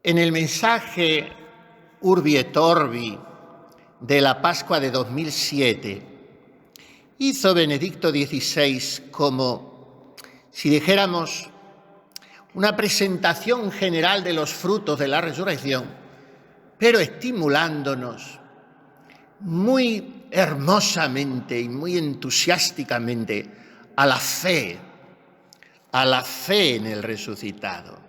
En el mensaje Urbi et Orbi de la Pascua de 2007, hizo Benedicto XVI como, si dijéramos, una presentación general de los frutos de la resurrección, pero estimulándonos muy hermosamente y muy entusiásticamente a la fe en el resucitado.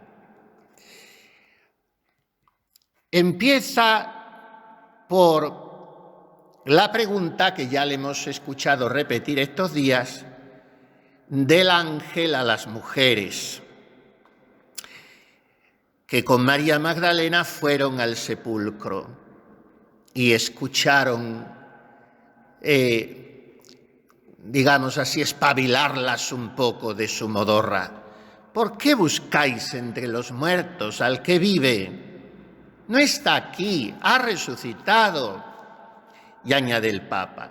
Empieza por la pregunta que ya le hemos escuchado repetir estos días del ángel a las mujeres que con María Magdalena fueron al sepulcro y escucharon, digamos así, espabilarlas un poco de su modorra. ¿Por qué buscáis entre los muertos al que vive? No está aquí, ha resucitado. Y añade el Papa,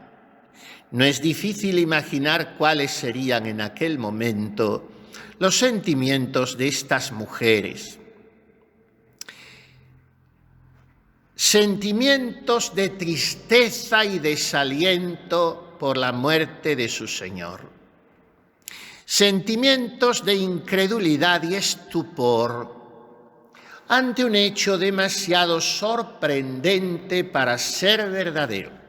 no es difícil imaginar cuáles serían en aquel momento los sentimientos de estas mujeres. Sentimientos de tristeza y desaliento por la muerte de su Señor. Sentimientos de incredulidad y estupor ante un hecho demasiado sorprendente para ser verdadero.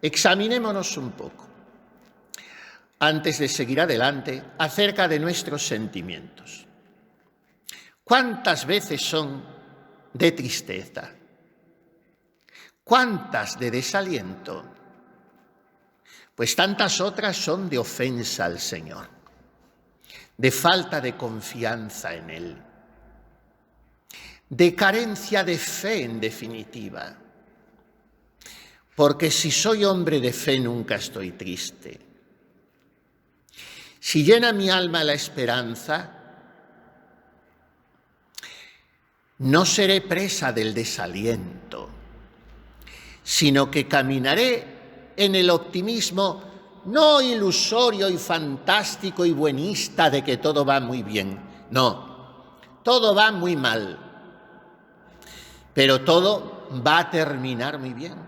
Examinémonos un poco, antes de seguir adelante, acerca de nuestros sentimientos. ¿Cuántas veces son de tristeza? ¿Cuántas de desaliento? Pues tantas otras son de ofensa al Señor, de falta de confianza en Él, de carencia de fe, en definitiva. Porque si soy hombre de fe nunca estoy triste. Si llena mi alma la esperanza, no seré presa del desaliento, sino que caminaré en el optimismo no ilusorio y fantástico y buenista de que todo va muy bien. No, todo va muy mal. Pero todo va a terminar muy bien.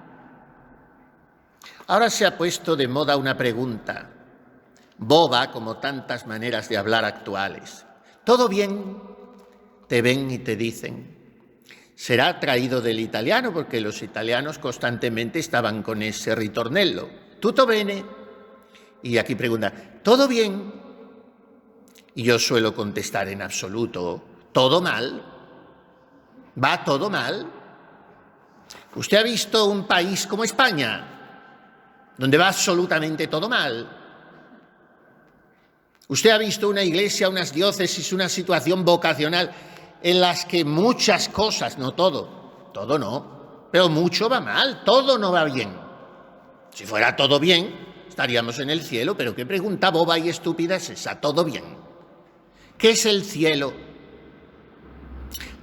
Ahora se ha puesto de moda una pregunta, boba como tantas maneras de hablar actuales. ¿Todo bien? Te ven y te dicen. Será traído del italiano, porque los italianos constantemente estaban con ese ritornello. Tutto bene. Y aquí pregunta, ¿todo bien? Y yo suelo contestar en absoluto, ¿todo mal? ¿Va todo mal? ¿Usted ha visto un país como España, donde va absolutamente todo mal? ¿Usted ha visto una iglesia, unas diócesis, una situación vocacional en las que muchas cosas, no todo no, pero mucho va mal, todo no va bien? Si fuera todo bien, estaríamos en el cielo, pero qué pregunta boba y estúpida es esa, todo bien. ¿Qué es el cielo?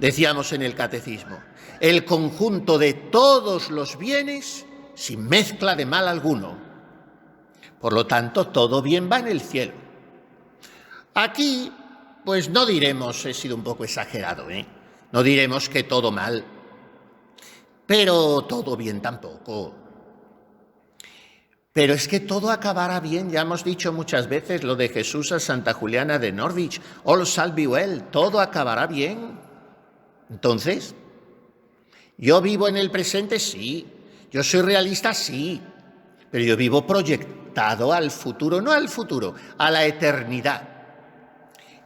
Decíamos en el catecismo, el conjunto de todos los bienes sin mezcla de mal alguno. Por lo tanto, todo bien va en el cielo. Aquí, pues no diremos, he sido un poco exagerado, no diremos que todo mal, pero todo bien tampoco. Pero es que todo acabará bien, ya hemos dicho muchas veces lo de Jesús a Santa Juliana de Norwich, all shall be well, todo acabará bien. Entonces, ¿yo vivo en el presente? Sí. ¿Yo soy realista? Sí. Pero yo vivo proyectado al futuro, no al futuro, a la eternidad.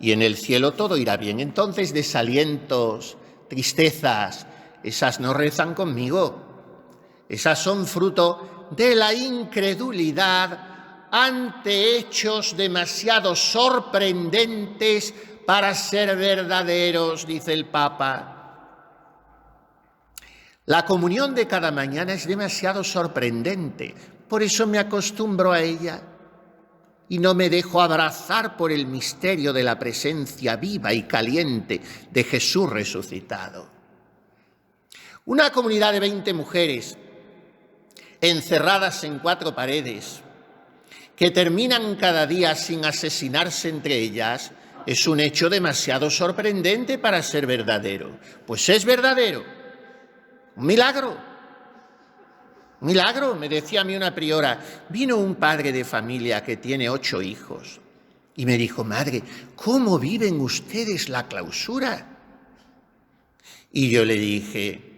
Y en el cielo todo irá bien. Entonces, desalientos, tristezas, esas no rezan conmigo. Esas son fruto de la incredulidad ante hechos demasiado sorprendentes para ser verdaderos, dice el Papa. La comunión de cada mañana es demasiado sorprendente, por eso me acostumbro a ella y no me dejo abrazar por el misterio de la presencia viva y caliente de Jesús resucitado. Una comunidad de 20 mujeres encerradas en 4 paredes, que terminan cada día sin asesinarse entre ellas, es un hecho demasiado sorprendente para ser verdadero. Pues es verdadero. Un milagro. Un milagro, me decía a mí una priora. Vino un padre de familia que tiene 8 hijos y me dijo: madre, ¿cómo viven ustedes la clausura? Y yo le dije: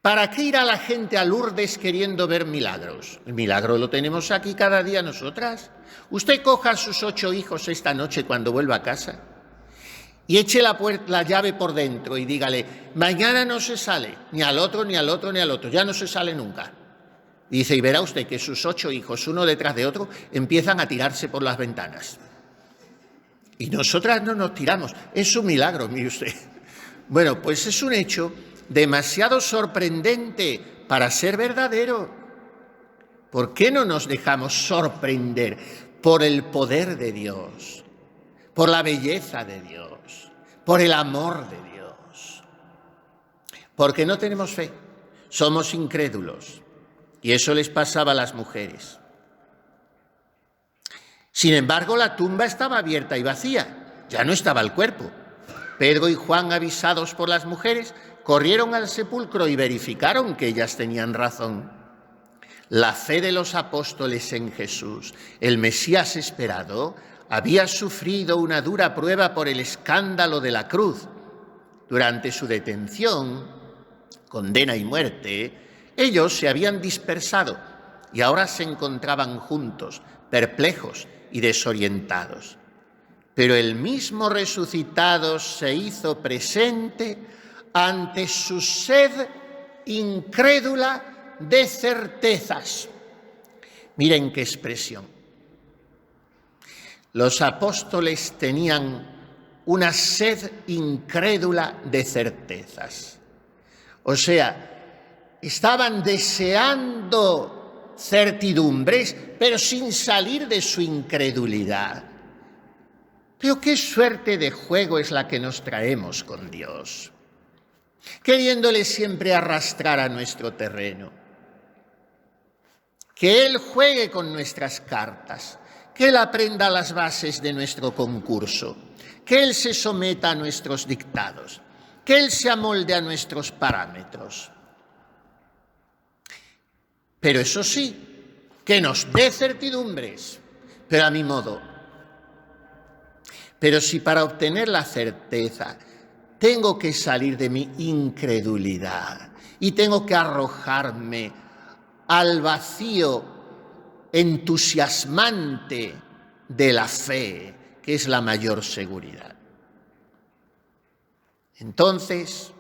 ¿para qué irá la gente a Lourdes queriendo ver milagros? El milagro lo tenemos aquí cada día nosotras. Usted coja a sus 8 hijos esta noche cuando vuelva a casa y eche la llave por dentro y dígale: mañana no se sale, ni al otro, ni al otro, ni al otro, ya no se sale nunca. Dice, y verá usted que sus 8 hijos, uno detrás de otro, empiezan a tirarse por las ventanas. Y nosotras no nos tiramos. Es un milagro, mire usted. Bueno, pues es un hecho demasiado sorprendente para ser verdadero. ¿Por qué no nos dejamos sorprender por el poder de Dios, por la belleza de Dios, por el amor de Dios? Porque no tenemos fe, somos incrédulos. Y eso les pasaba a las mujeres. Sin embargo, la tumba estaba abierta y vacía, ya no estaba el cuerpo. Pedro y Juan, avisados por las mujeres, corrieron al sepulcro y verificaron que ellas tenían razón. La fe de los apóstoles en Jesús, el Mesías esperado, había sufrido una dura prueba por el escándalo de la cruz. Durante su detención, condena y muerte, ellos se habían dispersado y ahora se encontraban juntos, perplejos y desorientados. Pero el mismo resucitado se hizo presente ante su sed incrédula de certezas. Miren qué expresión. Los apóstoles tenían una sed incrédula de certezas. O sea, estaban deseando certidumbres, pero sin salir de su incredulidad. Pero qué suerte de juego es la que nos traemos con Dios, queriéndole siempre arrastrar a nuestro terreno. Que Él juegue con nuestras cartas, que Él aprenda las bases de nuestro concurso, que Él se someta a nuestros dictados, que Él se amolde a nuestros parámetros. Pero eso sí, que nos dé certidumbres, pero a mi modo. Pero si para obtener la certeza tengo que salir de mi incredulidad y tengo que arrojarme al vacío entusiasmante de la fe, que es la mayor seguridad. Entonces,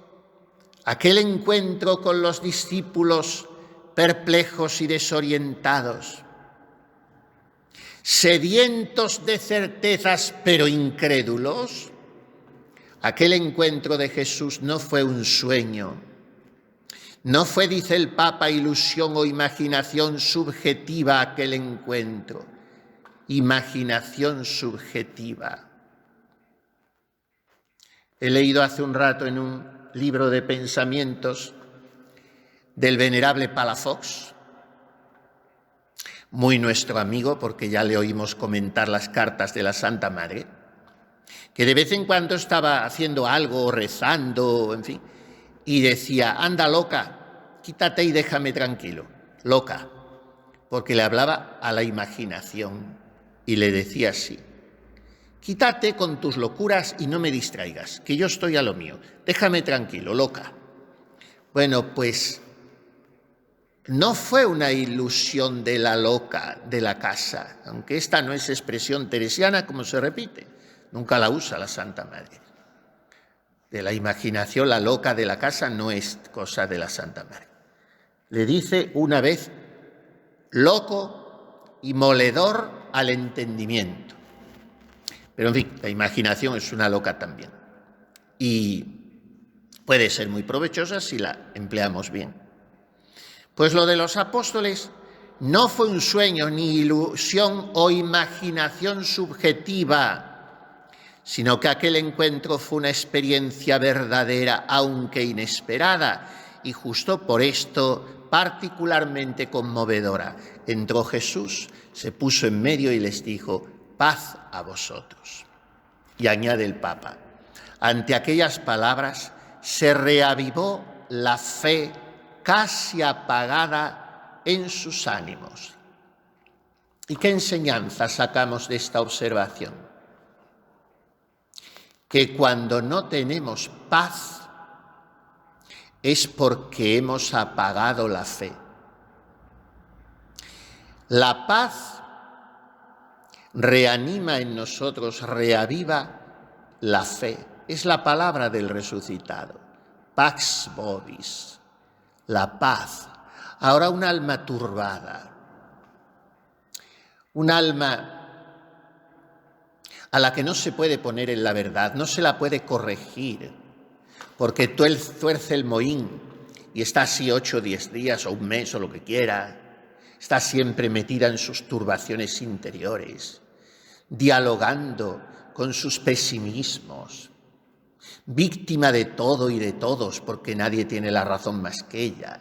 aquel encuentro con los discípulos perplejos y desorientados, sedientos de certezas pero incrédulos, aquel encuentro de Jesús no fue un sueño, no fue, dice el Papa, ilusión o imaginación subjetiva aquel encuentro, imaginación subjetiva. He leído hace un rato en un libro de pensamientos del venerable Palafox, muy nuestro amigo, porque ya le oímos comentar las cartas de la Santa Madre, que de vez en cuando estaba haciendo algo, rezando, en fin, y decía: anda, loca, quítate y déjame tranquilo, loca, porque le hablaba a la imaginación y le decía así: quítate con tus locuras y no me distraigas, que yo estoy a lo mío, déjame tranquilo, loca. Bueno, pues no fue una ilusión de la loca de la casa, aunque esta no es expresión teresiana, como se repite, nunca la usa la Santa Madre. De la imaginación, la loca de la casa no es cosa de la Santa Madre. Le dice una vez: loco y moledor al entendimiento. Pero en fin, la imaginación es una loca también. Y puede ser muy provechosa si la empleamos bien. Pues lo de los apóstoles no fue un sueño, ni ilusión o imaginación subjetiva, sino que aquel encuentro fue una experiencia verdadera, aunque inesperada, y justo por esto particularmente conmovedora. Entró Jesús, se puso en medio y les dijo: paz a vosotros. Y añade el Papa, ante aquellas palabras se reavivó la fe casi apagada en sus ánimos. ¿Y qué enseñanza sacamos de esta observación? Que cuando no tenemos paz es porque hemos apagado la fe. La paz reanima en nosotros, reaviva la fe. Es la palabra del resucitado. Pax vobis, la paz. Ahora un alma turbada, un alma a la que no se puede poner en la verdad, no se la puede corregir, porque tuerce el mohín y está así 8 o 10 días o un mes o lo que quiera, está siempre metida en sus turbaciones interiores, dialogando con sus pesimismos, víctima de todo y de todos porque nadie tiene la razón más que ella.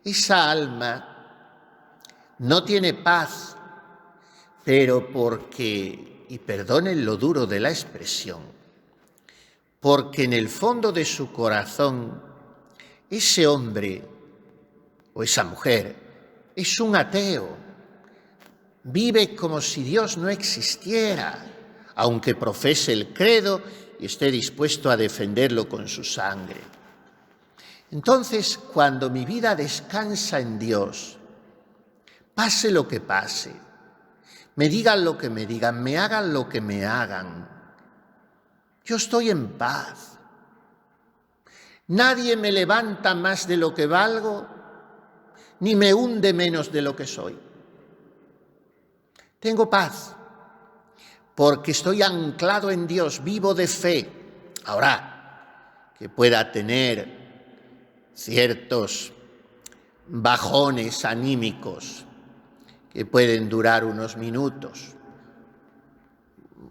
Esa alma no tiene paz, pero porque, y perdonen lo duro de la expresión, porque en el fondo de su corazón ese hombre o esa mujer es un ateo. Vive como si Dios no existiera, aunque profese el credo y esté dispuesto a defenderlo con su sangre. Entonces, cuando mi vida descansa en Dios, pase lo que pase, me digan lo que me digan, me hagan lo que me hagan, yo estoy en paz. Nadie me levanta más de lo que valgo, ni me hunde menos de lo que soy. Tengo paz, porque estoy anclado en Dios, vivo de fe. Ahora, que pueda tener ciertos bajones anímicos que pueden durar unos minutos,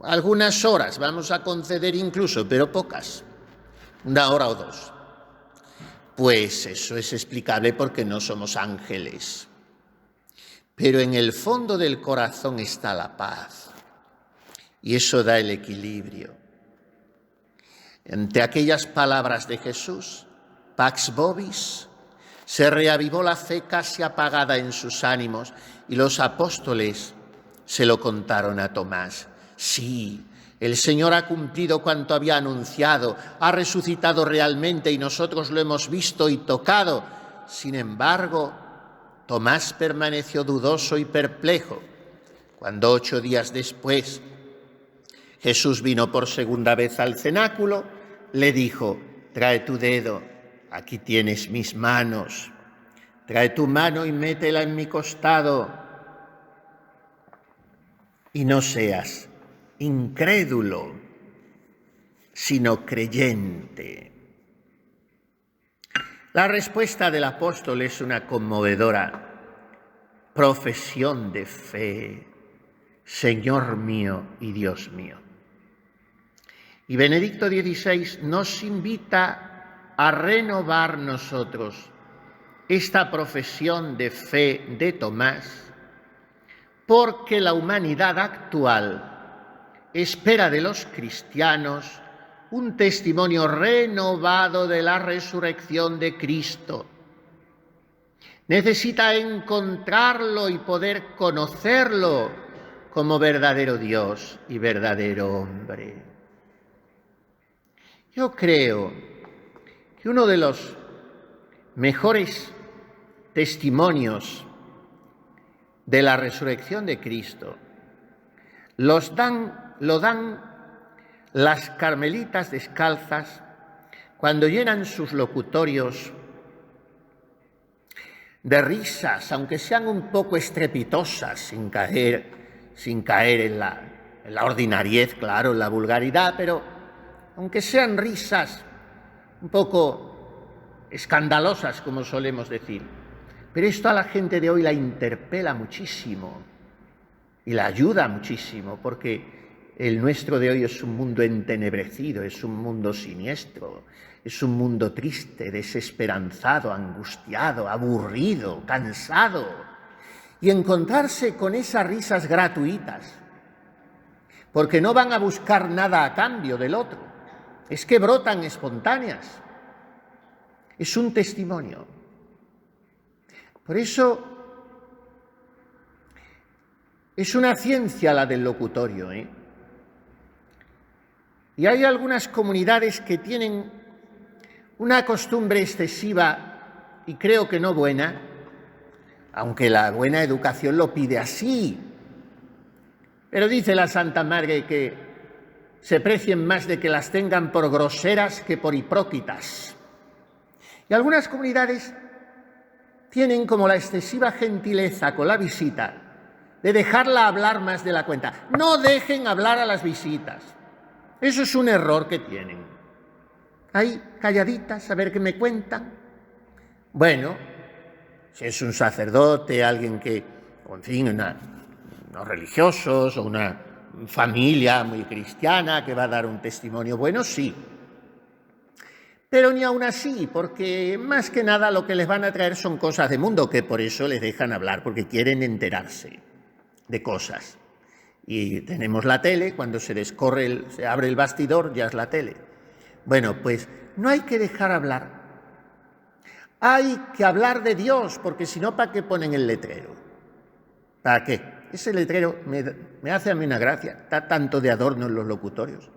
algunas horas, vamos a conceder incluso, pero pocas, 1 hora o 2. Pues eso es explicable porque no somos ángeles. Pero en el fondo del corazón está la paz y eso da el equilibrio. Ante aquellas palabras de Jesús, Pax vobis, se reavivó la fe casi apagada en sus ánimos y los apóstoles se lo contaron a Tomás. Sí, el Señor ha cumplido cuanto había anunciado, ha resucitado realmente y nosotros lo hemos visto y tocado. Sin embargo, Tomás permaneció dudoso y perplejo. Cuando 8 días después Jesús vino por segunda vez al cenáculo, le dijo: trae tu dedo, aquí tienes mis manos, trae tu mano y métela en mi costado, y no seas incrédulo, sino creyente. La respuesta del apóstol es una conmovedora profesión de fe: Señor mío y Dios mío. Y Benedicto XVI nos invita a renovar nosotros esta profesión de fe de Tomás, porque la humanidad actual espera de los cristianos un testimonio renovado de la resurrección de Cristo. Necesita encontrarlo y poder conocerlo como verdadero Dios y verdadero hombre. Yo creo que uno de los mejores testimonios de la resurrección de Cristo lo dan las carmelitas descalzas cuando llenan sus locutorios de risas, aunque sean un poco estrepitosas, sin caer en la ordinariez, claro, en la vulgaridad, pero aunque sean risas un poco escandalosas, como solemos decir. Pero esto a la gente de hoy la interpela muchísimo y la ayuda muchísimo, porque el nuestro de hoy es un mundo entenebrecido, es un mundo siniestro, es un mundo triste, desesperanzado, angustiado, aburrido, cansado. Y encontrarse con esas risas gratuitas porque no van a buscar nada a cambio del otro. Es que brotan espontáneas. Es un testimonio. Por eso es una ciencia la del locutorio, ¿eh? Y hay algunas comunidades que tienen una costumbre excesiva y creo que no buena, aunque la buena educación lo pide así. Pero dice la Santa Madre que se precien más de que las tengan por groseras que por hipócritas. Y algunas comunidades tienen como la excesiva gentileza con la visita de dejarla hablar más de la cuenta. No dejen hablar a las visitas. Eso es un error que tienen. Ahí, calladitas, a ver qué me cuentan. Bueno, si es un sacerdote, alguien que, o en fin, unos religiosos o una familia muy cristiana que va a dar un testimonio bueno, sí. Pero ni aún así, porque más que nada lo que les van a traer son cosas de mundo, que por eso les dejan hablar, porque quieren enterarse de cosas. Y tenemos la tele, cuando se abre el bastidor, ya es la tele. Bueno, pues no hay que dejar hablar. Hay que hablar de Dios, porque si no, ¿para qué ponen el letrero? ¿Para qué? Ese letrero me hace a mí una gracia. Está tanto de adorno en los locutorios.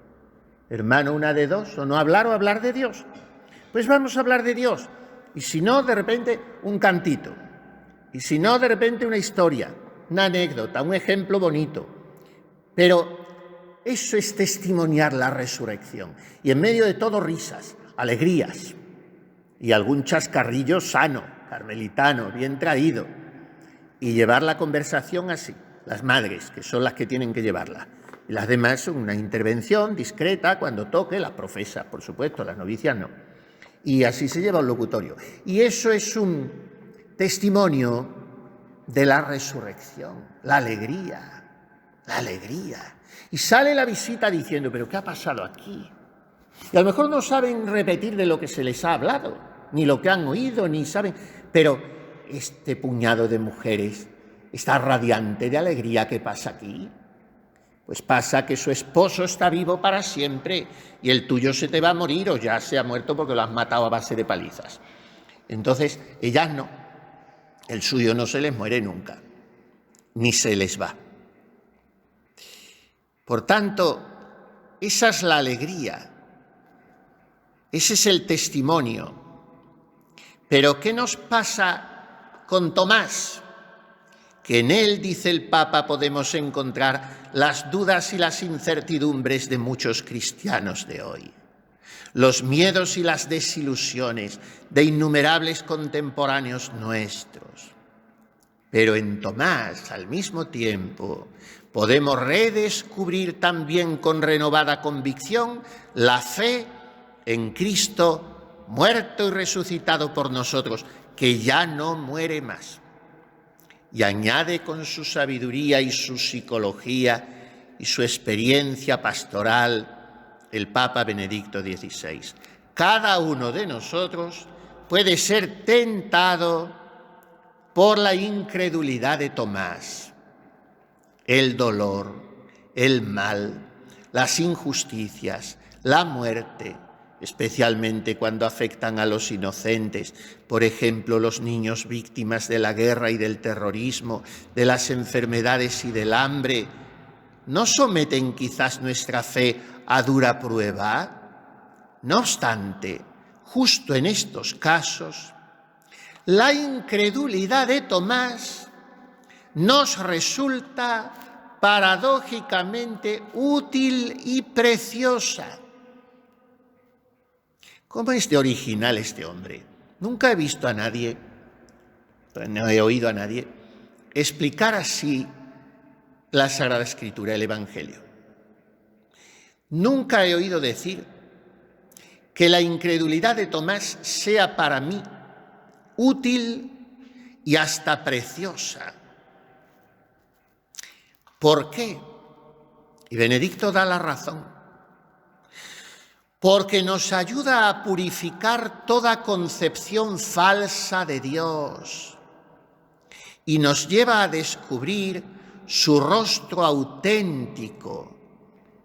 Hermano, una de dos, o no hablar o hablar de Dios. Pues vamos a hablar de Dios. Y si no, de repente, un cantito. Y si no, de repente, una historia, una anécdota, un ejemplo bonito. Pero eso es testimoniar la resurrección. Y en medio de todo, risas, alegrías y algún chascarrillo sano, carmelitano, bien traído. Y llevar la conversación así. Las madres, que son las que tienen que llevarla. Y las demás, una intervención discreta, cuando toque, la profesa, por supuesto, las novicias no. Y así se lleva un locutorio. Y eso es un testimonio de la resurrección, la alegría, la alegría. Y sale la visita diciendo, ¿pero qué ha pasado aquí? Y a lo mejor no saben repetir de lo que se les ha hablado, ni lo que han oído, ni saben, pero este puñado de mujeres está radiante de alegría. ¿Qué pasa aquí? Pues pasa que su esposo está vivo para siempre y el tuyo se te va a morir o ya se ha muerto porque lo has matado a base de palizas. Entonces, ellas no. El suyo no se les muere nunca, ni se les va. Por tanto, esa es la alegría. Ese es el testimonio. Pero ¿qué nos pasa con Tomás? Que en él, dice el Papa, podemos encontrar las dudas y las incertidumbres de muchos cristianos de hoy, los miedos y las desilusiones de innumerables contemporáneos nuestros. Pero en Tomás, al mismo tiempo, podemos redescubrir también con renovada convicción la fe en Cristo, muerto y resucitado por nosotros, que ya no muere más. Y añade con su sabiduría y su psicología y su experiencia pastoral el Papa Benedicto XVI. Cada uno de nosotros puede ser tentado por la incredulidad de Tomás, el dolor, el mal, las injusticias, la muerte, especialmente cuando afectan a los inocentes, por ejemplo, los niños víctimas de la guerra y del terrorismo, de las enfermedades y del hambre. ¿No someten quizás nuestra fe a dura prueba? No obstante, justo en estos casos, la incredulidad de Tomás nos resulta paradójicamente útil y preciosa. ¿Cómo es de original este hombre? Nunca he visto a nadie, no he oído a nadie, explicar así la Sagrada Escritura, el Evangelio. Nunca he oído decir que la incredulidad de Tomás sea para mí útil y hasta preciosa. ¿Por qué? Y Benedicto da la razón. Porque nos ayuda a purificar toda concepción falsa de Dios y nos lleva a descubrir su rostro auténtico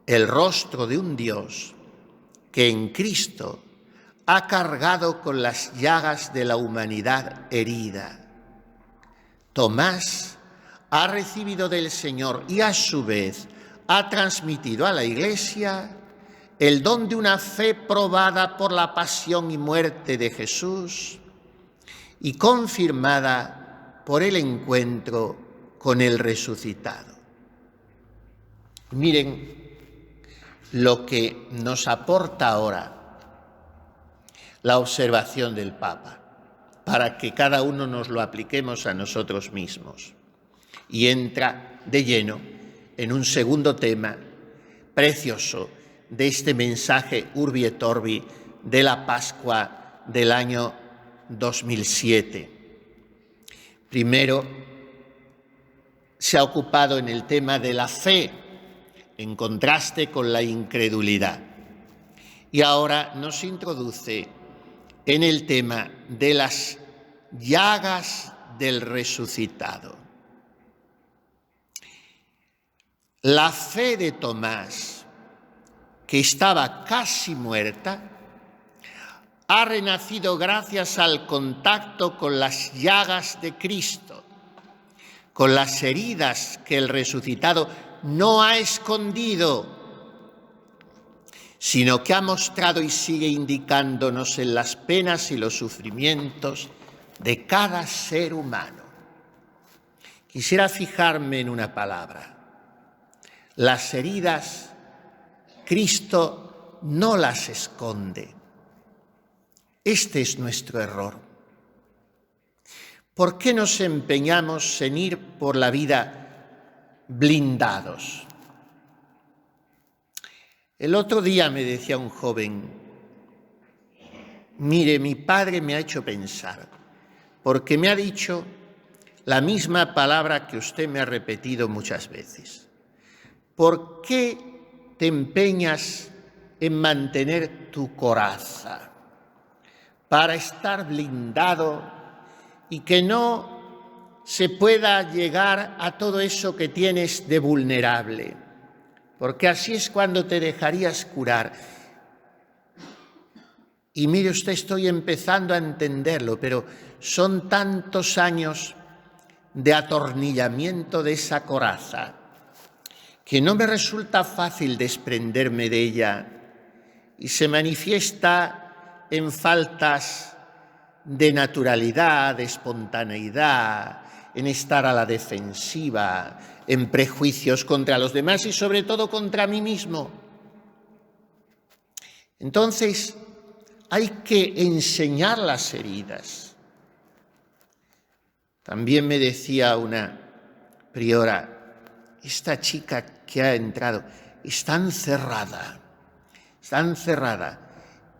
el rostro de un Dios que en Cristo ha cargado con las llagas de la humanidad herida. Tomás ha recibido del Señor y a su vez ha transmitido a la Iglesia el don de una fe probada por la pasión y muerte de Jesús y confirmada por el encuentro con el resucitado. Miren lo que nos aporta ahora la observación del Papa, para que cada uno nos lo apliquemos a nosotros mismos. Y entra de lleno en un segundo tema precioso de este mensaje Urbi et Orbi de la Pascua del año 2007. Primero, se ha ocupado en el tema de la fe, en contraste con la incredulidad. Y ahora nos introduce en el tema de las llagas del resucitado. La fe de Tomás, que estaba casi muerta, ha renacido gracias al contacto con las llagas de Cristo, con las heridas que el resucitado no ha escondido, sino que ha mostrado y sigue indicándonos en las penas y los sufrimientos de cada ser humano. Quisiera fijarme en una palabra. Las heridas, Cristo no las esconde. Este es nuestro error. ¿Por qué nos empeñamos en ir por la vida blindados? El otro día me decía un joven, mire, mi padre me ha hecho pensar, porque me ha dicho la misma palabra que usted me ha repetido muchas veces. ¿Por qué te empeñas en mantener tu coraza para estar blindado y que no se pueda llegar a todo eso que tienes de vulnerable? Porque así es cuando te dejarías curar. Y mire usted, estoy empezando a entenderlo, pero son tantos años de atornillamiento de esa coraza que no me resulta fácil desprenderme de ella y se manifiesta en faltas de naturalidad, de espontaneidad, en estar a la defensiva, en prejuicios contra los demás y sobre todo contra mí mismo. Entonces, hay que enseñar las heridas. También me decía una priora, esta chica que ha entrado está encerrada.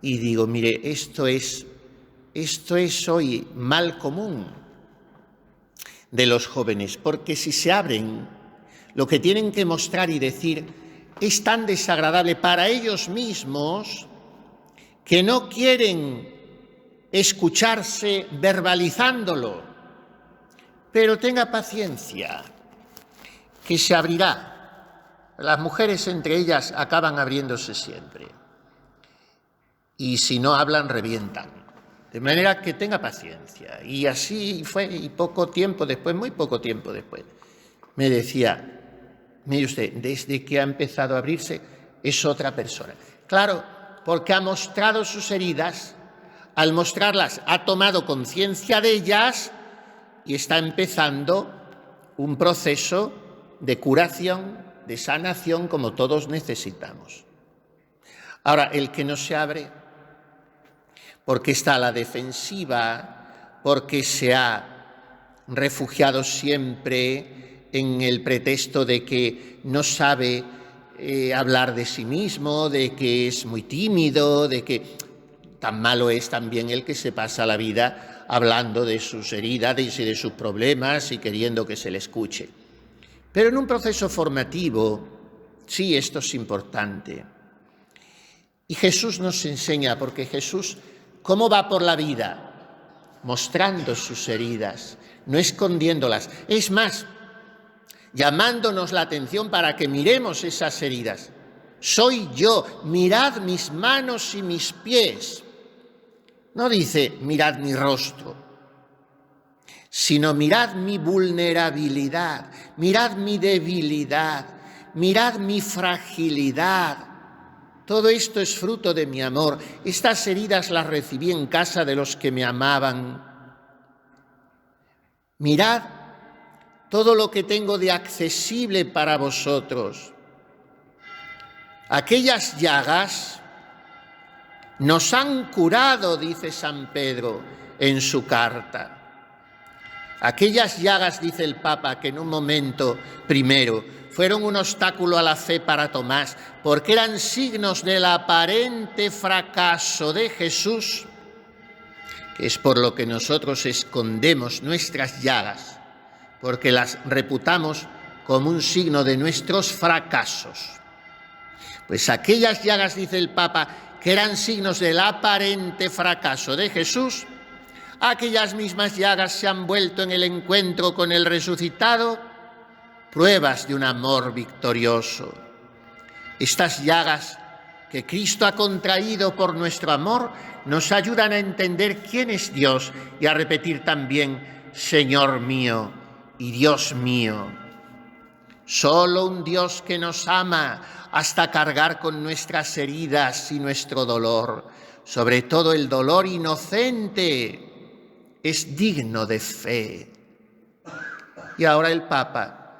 Y digo, mire, esto es hoy mal común de los jóvenes, porque si se abren, lo que tienen que mostrar y decir es tan desagradable para ellos mismos que no quieren escucharse verbalizándolo. Pero tenga paciencia, que se abrirá. Las mujeres entre ellas acaban abriéndose siempre. Y si no hablan, revientan. De manera que tenga paciencia. Y así fue, y poco tiempo después, muy poco tiempo después, me decía, mire usted, desde que ha empezado a abrirse es otra persona. Claro, porque ha mostrado sus heridas, al mostrarlas ha tomado conciencia de ellas y está empezando un proceso de curación, de sanación, como todos necesitamos. Ahora, el que no se abre, porque está a la defensiva, porque se ha refugiado siempre en el pretexto de que no sabe hablar de sí mismo, de que es muy tímido, de que tan malo es también el que se pasa la vida hablando de sus heridas y de sus problemas y queriendo que se le escuche. Pero en un proceso formativo, sí, esto es importante. Y Jesús nos enseña, porque Jesús, ¿cómo va por la vida? Mostrando sus heridas, no escondiéndolas. Es más, llamándonos la atención para que miremos esas heridas. soy yo, mirad mis manos y mis pies. No dice mirad mi rostro, sino mirad mi vulnerabilidad, mirad mi debilidad, mirad mi fragilidad. Todo esto es fruto de mi amor. Estas heridas las recibí en casa de los que me amaban. Mirad todo lo que tengo de accesible para vosotros. Aquellas llagas nos han curado, dice San Pedro en su carta. Aquellas llagas, dice el Papa, que en un momento primero fueron un obstáculo a la fe para Tomás, porque eran signos del aparente fracaso de Jesús, que es por lo que nosotros escondemos nuestras llagas, porque las reputamos como un signo de nuestros fracasos. Pues aquellas llagas, dice el Papa, que eran signos del aparente fracaso de Jesús, aquellas mismas llagas se han vuelto en el encuentro con el resucitado pruebas de un amor victorioso. Estas llagas que Cristo ha contraído por nuestro amor nos ayudan a entender quién es Dios y a repetir también, Señor mío y Dios mío. Solo un Dios que nos ama hasta cargar con nuestras heridas y nuestro dolor, sobre todo el dolor inocente, es digno de fe. Y ahora el Papa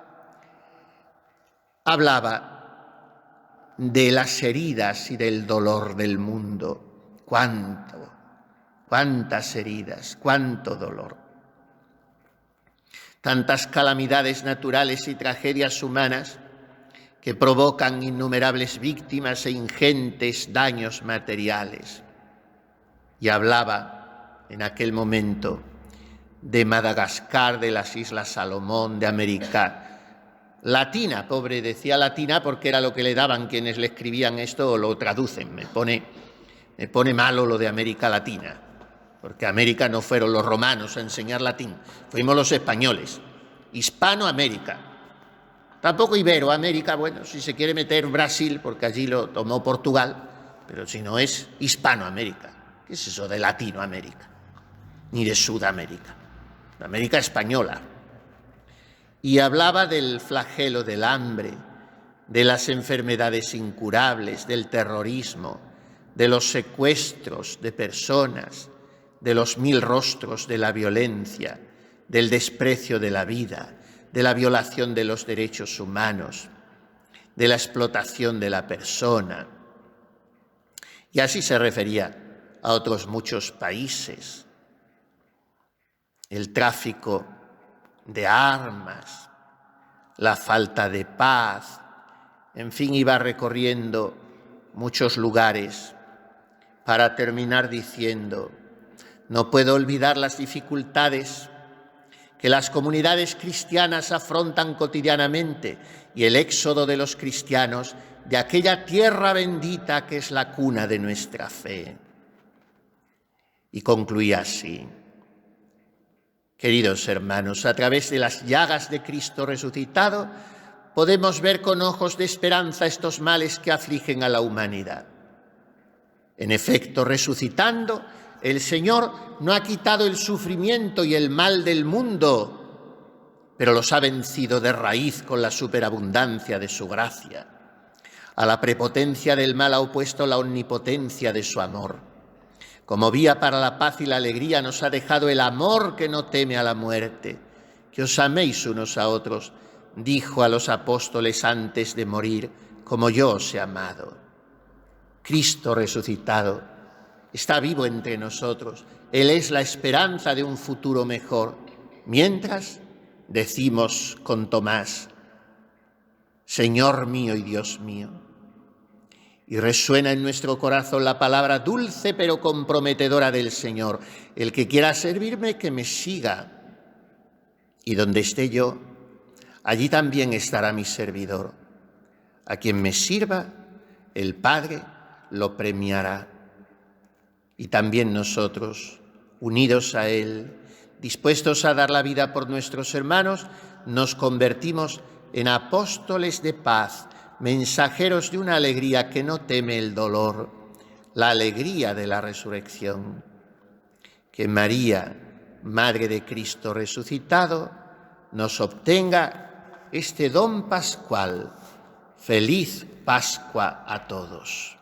hablaba de las heridas y del dolor del mundo. Cuántas heridas, cuánto dolor. Tantas calamidades naturales y tragedias humanas que provocan innumerables víctimas e ingentes daños materiales. Y hablaba en aquel momento de Madagascar, de las Islas Salomón, de América Latina, pobre, decía latina porque era lo que le daban quienes le escribían esto o lo traducen. Me pone malo lo de América Latina, porque América no fueron los romanos a enseñar latín, fuimos los españoles. Hispanoamérica, tampoco Iberoamérica, bueno, si se quiere meter Brasil, porque allí lo tomó Portugal, pero si no es Hispanoamérica. ¿Qué es eso de Latinoamérica? Ni de Sudamérica, la América española. Y hablaba del flagelo del hambre, de las enfermedades incurables, del terrorismo, de los secuestros de personas, de los 1000 rostros de la violencia, del desprecio de la vida, de la violación de los derechos humanos, de la explotación de la persona. Y así se refería a otros muchos países. El tráfico de armas, la falta de paz, en fin, iba recorriendo muchos lugares para terminar diciendo, no puedo olvidar las dificultades que las comunidades cristianas afrontan cotidianamente y el éxodo de los cristianos de aquella tierra bendita que es la cuna de nuestra fe. Y concluía así. Queridos hermanos, a través de las llagas de Cristo resucitado, podemos ver con ojos de esperanza estos males que afligen a la humanidad. En efecto, resucitando, el Señor no ha quitado el sufrimiento y el mal del mundo, pero los ha vencido de raíz con la superabundancia de su gracia. A la prepotencia del mal ha opuesto la omnipotencia de su amor. Como vía para la paz y la alegría nos ha dejado el amor que no teme a la muerte. Que os améis unos a otros, dijo a los apóstoles antes de morir, como yo os he amado. Cristo resucitado está vivo entre nosotros. Él es la esperanza de un futuro mejor. Mientras decimos con Tomás, Señor mío y Dios mío. Y resuena en nuestro corazón la palabra dulce pero comprometedora del Señor. El que quiera servirme, que me siga. Y donde esté yo, allí también estará mi servidor. A quien me sirva, el Padre lo premiará. Y también nosotros, unidos a Él, dispuestos a dar la vida por nuestros hermanos, nos convertimos en apóstoles de paz, mensajeros de una alegría que no teme el dolor, la alegría de la resurrección. Que María, Madre de Cristo resucitado, nos obtenga este don pascual. Feliz Pascua a todos.